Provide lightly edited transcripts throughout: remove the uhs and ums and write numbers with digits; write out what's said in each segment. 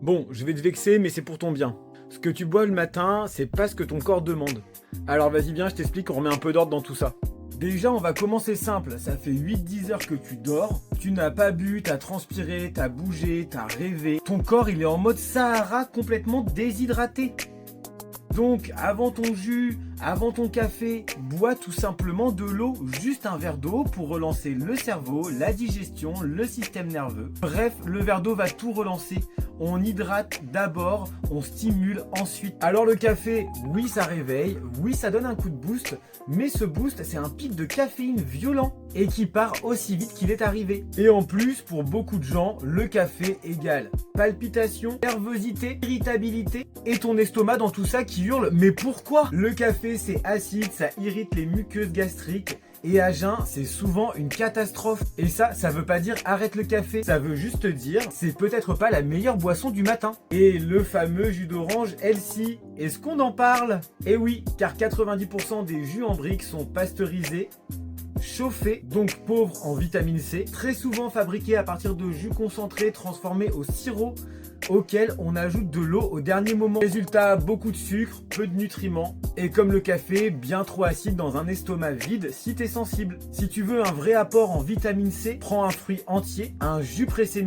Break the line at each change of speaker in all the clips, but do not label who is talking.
Bon, je vais te vexer, mais c'est pour ton bien. Ce que tu bois le matin, c'est pas ce que ton corps demande. Alors vas-y, viens, je t'explique, on remet un peu d'ordre dans tout ça. Déjà, on va commencer simple. Ça fait 8-10 heures que tu dors. Tu n'as pas bu, t'as transpiré, t'as bougé, t'as rêvé. Ton corps, il est en mode Sahara, complètement déshydraté. Donc, avant ton jus, avant ton café, bois tout simplement de l'eau, juste un verre d'eau pour relancer le cerveau, la digestion, le système nerveux. Bref, le verre d'eau va tout relancer. On hydrate d'abord, on stimule ensuite. Alors le café, oui ça réveille, oui ça donne un coup de boost, mais ce boost c'est un pic de caféine violent et qui part aussi vite qu'il est arrivé. Et en plus, pour beaucoup de gens, le café égale palpitations, nervosité, irritabilité et ton estomac dans tout ça qui hurle. Mais pourquoi? Le café c'est acide, ça irrite les muqueuses gastriques. Et à jeun, c'est souvent une catastrophe. Et ça veut pas dire arrête le café. Ça veut juste dire c'est peut-être pas la meilleure boisson du matin. Et le fameux jus d'orange Healthy, est-ce qu'on en parle? Eh oui, car 90% des jus en briques sont pasteurisés, chauffés, donc pauvres en vitamine C, très souvent fabriqués à partir de jus concentrés transformés au sirop auquel on ajoute de l'eau au dernier moment. Résultat, beaucoup de sucre, peu de nutriments, et comme le café, bien trop acide dans un estomac vide si t'es sensible. Si tu veux un vrai apport en vitamine C, prends un fruit entier, un jus pressé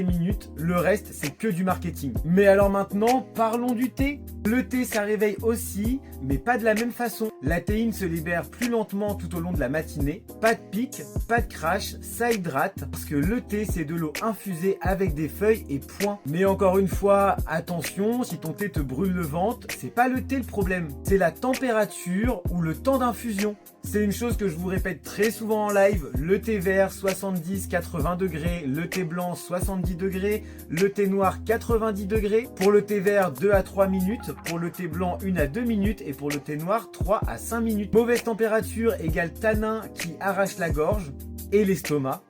minute, le reste c'est que du marketing. Mais alors maintenant, parlons du thé. Le thé ça réveille aussi, mais pas de la même façon. La théine se libère plus lentement tout au long de la matinée, pas de pic, pas de crash, ça hydrate, parce que le thé c'est de l'eau infusée avec des feuilles et point. Mais encore une fois, attention, si ton thé te brûle le ventre, c'est pas le thé le problème, c'est la température ou le temps d'infusion. C'est une chose que je vous répète très souvent en live, le thé vert 70-80 degrés, le thé blanc 70 degrés, le thé noir 90 degrés, pour le thé vert 2 à 3 minutes, pour le thé blanc 1 à 2 minutes et pour le thé noir 3 à 5 minutes. Mauvaise température égale tanin qui arrache la gorge et l'estomac.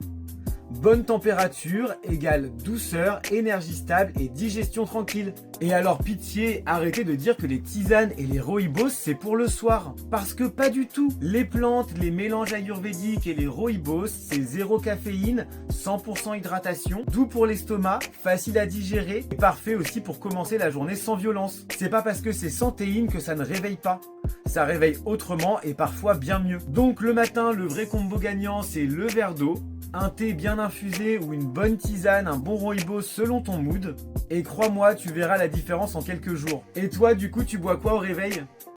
Bonne température égale douceur, énergie stable et digestion tranquille. Et alors pitié, arrêtez de dire que les tisanes et les rooibos c'est pour le soir. Parce que pas du tout. Les plantes, les mélanges ayurvédiques et les rooibos c'est zéro caféine, 100% hydratation, doux pour l'estomac, facile à digérer et parfait aussi pour commencer la journée sans violence. C'est pas parce que c'est sans théine que ça ne réveille pas. Ça réveille autrement et parfois bien mieux. Donc le matin, le vrai combo gagnant c'est le verre d'eau, un thé bien infusé ou une bonne tisane, un bon rooibos selon ton mood. Et crois-moi, tu verras la différence en quelques jours. Et toi, du coup, tu bois quoi au réveil?